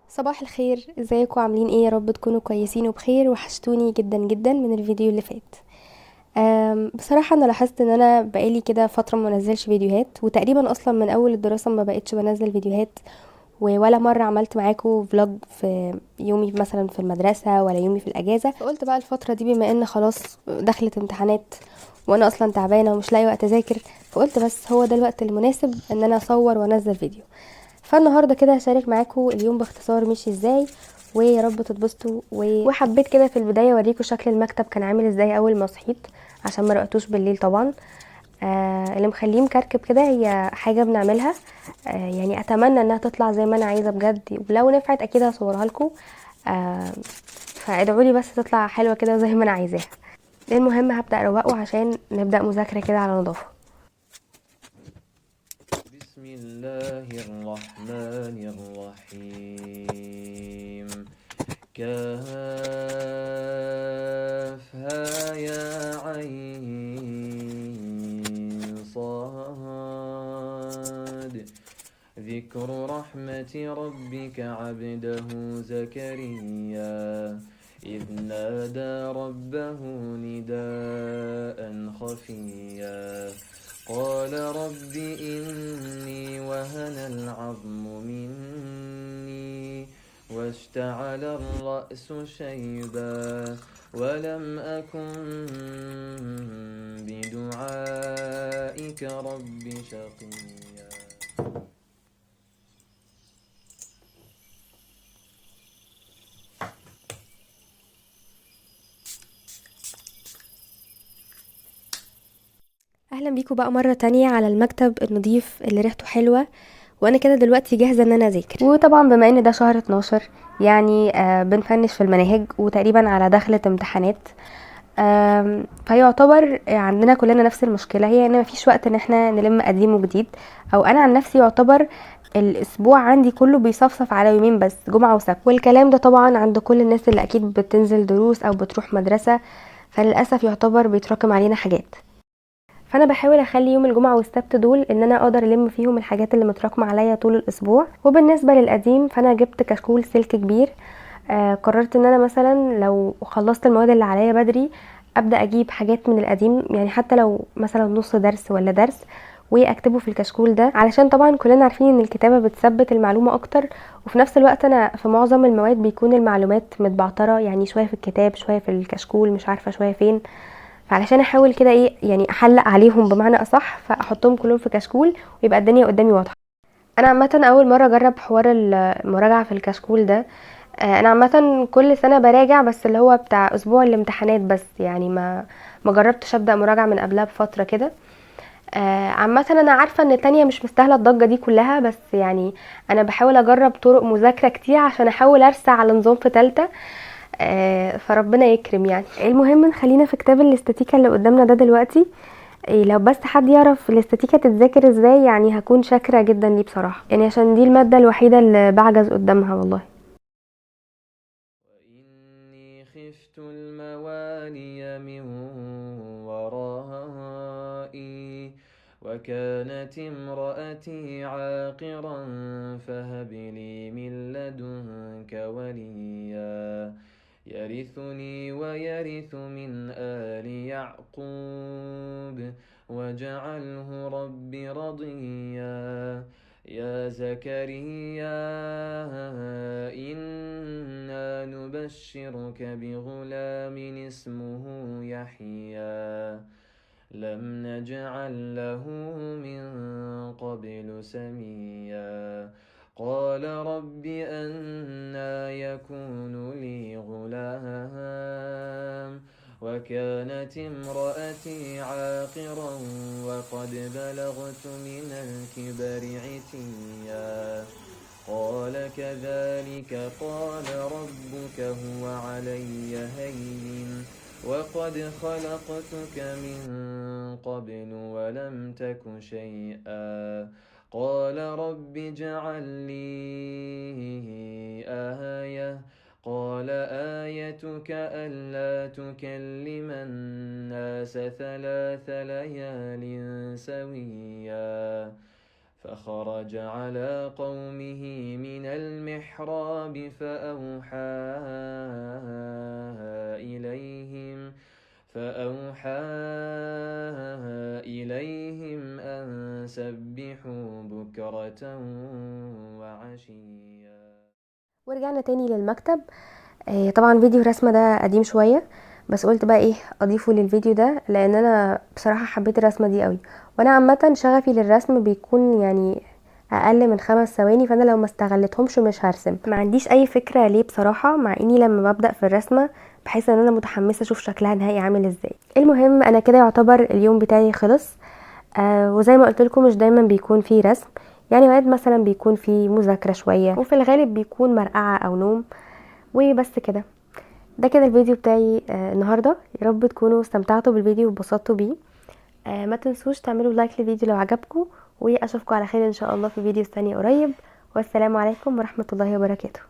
صباح الخير، ازيكم؟ عاملين ايه؟ يا رب تكونوا كويسين وبخير. وحشتوني جدا جدا من الفيديو اللي فات. بصراحة انا لاحظت ان انا بقالي كده فترة ما منزلش فيديوهات، وتقريبا اصلا من اول الدراسة ما بقتش بنزل فيديوهات. ولا مرة عملت معاكم فلوج في يومي مثلا في المدرسة ولا يومي في الاجازة. فقلت بقى الفترة دي بما ان خلاص دخلت امتحانات وانا اصلا تعبانة ومش لاقي وقت اذاكر، فقلت بس هو ده الوقت المناسب ان انا اصور وانزل فيديو. فالنهارده كده هشارك معاكم اليوم باختصار مشي ازاي، ويا رب تتبسطوا وحبيت كده في البدايه اوريكم شكل المكتب كان عامل ازاي اول ما صحيت، عشان ما رقتوش بالليل طبعا. اللي مخليه مكركب كده هي حاجه بنعملها. يعني اتمنى انها تطلع زي ما انا عايزه بجد، ولو نفعت اكيد هصورها لكم. فادعوا لي بس تطلع حلوه كده زي ما انا عايزاها. المهم هبدا اروقه عشان نبدا مذاكره كده على نظافه. بسم الله الرحمن الرحيم. كافها يا عين صاد. ذكر رحمة ربك عبده زكريا إذ نادى ربه نداء خفيا قال رب إني وهن العظم مني واشتعل الرأس شيبا ولم أكن بدعائك رب شقيا. اهلا بيكم بقى مره تانية على المكتب النظيف اللي ريحته حلوه. وانا كده دلوقتي جاهزه ان انا اذاكر، وطبعا بما ان ده شهر 12 يعني بنفنش في المناهج وتقريبا على دخلة امتحانات. فيعتبر عندنا كلنا نفس المشكله، هي ان مفيش وقت ان احنا نلم قديم وجديد. او انا عن نفسي يعتبر الاسبوع عندي كله بيصفصف على يومين بس، جمعه وسبت، والكلام ده طبعا عند كل الناس اللي اكيد بتنزل دروس او بتروح مدرسه. فللاسف يعتبر بيتراكم علينا حاجات. فانا بحاول اخلي يوم الجمعه والسبت دول ان انا اقدر الم فيهم الحاجات اللي متراكمه عليا طول الاسبوع. وبالنسبه للقديم فانا جبت كشكول سلك كبير. قررت ان انا مثلا لو خلصت المواد اللي عليا بدري ابدا اجيب حاجات من القديم، يعني حتى لو مثلا نص درس ولا درس، واكتبه في الكشكول ده، علشان طبعا كلنا عارفين ان الكتابه بتثبت المعلومه اكتر. وفي نفس الوقت انا في معظم المواد بيكون المعلومات متبعتره، يعني شويه في الكتاب شويه في الكشكول مش عارفه شويه فين. فعلشان احاول كده ايه يعني احلق عليهم بمعنى اصح، فاحطهم كلهم في كشكول ويبقى الدنيا قدامي واضحه. انا عامه اول مره اجرب حوار المراجعه في الكشكول ده. انا عامه كل سنه براجع، بس اللي هو بتاع اسبوع الامتحانات بس، يعني ما جربتش ابدا مراجعه من قبلها بفتره كده. عامه انا عارفه ان التانية مش مستاهله الضجه دي كلها، بس يعني انا بحاول اجرب طرق مذاكره كتير عشان احاول ارسى على نظام في تالتة. فربنا يكرم. يعني المهم نخلينا في كتاب الاستاتيكا اللي قدامنا ده دلوقتي. لو بس حد يعرف الاستاتيكا تتذاكر ازاي يعني هكون شاكرة جدا ليه بصراحة، يعني عشان دي المادة الوحيدة اللي بعجز قدامها والله. وإني خفت الموالي من ورائي وكانت امرأتي عاقرا فهب لي من لدنك وليا يرثني ويرث من آل يعقوب واجعله رب رضيا. يا زكريا إنا نبشرك بغلام اسمه يحيى لم نجعل له من قبل سميا قال رب أنا يكون لي غلام وكانت امرأتي عاقرا وقد بلغت من الكبر عتيا قال كذلك قال ربك هو علي هين وقد خلقتك من قبل ولم تك شيئا قال رب اجعل لي آية قال آيتك ألا تكلم الناس 3 ليال سويا فخرج على قومه من المحراب فأوحى إليهم أن سبحوا بكرة وعشيا. ورجعنا تاني للمكتب. طبعا فيديو الرسمة ده قديم شوية، بس قلت بقى ايه اضيفه للفيديو ده، لان انا بصراحة حبيت الرسمة دي قوي. وانا عامة شغفي للرسم بيكون يعني اقل من 5 ثواني، فانا لو ما استغلتهمش مش هرسم. ما عنديش اي فكرة ليه بصراحة، مع اني لما ببدأ في الرسمة بحس ان انا متحمسة اشوف شكلها نهائي عامل ازاي. المهم انا كده يعتبر اليوم بتاعي خلص. وزي ما قلت لكم مش دايما بيكون فيه رسم، يعني اوقات مثلا بيكون فيه مذاكرة شوية، وفي الغالب بيكون مرقعة او نوم، وبس كده. ده كده الفيديو بتاعي النهاردة. يا رب تكونوا استمتعتوا بالفيديو وبسطتوا بيه. ما تنسوش تعملوا لايك للفيديو لو عجبكم، واشوفكم على خير ان شاء الله في فيديو ثاني قريب. والسلام عليكم ورحمة الله وبركاته.